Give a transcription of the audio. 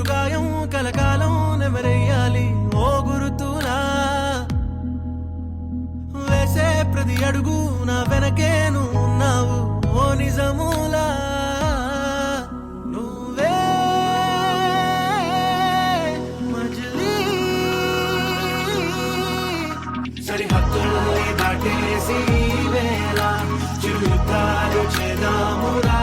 గాయం కలకాలం నెమరేయాలి ఓ గురుతులా వేసే ప్రతి అడుగు నా వెనకే నువ్వు ఉన్నావు ఓ నిజములా నువ్వే మజిలీ సరిహద్దుల్ని దాటేసి వేళ చుట్టాలు చేదామురా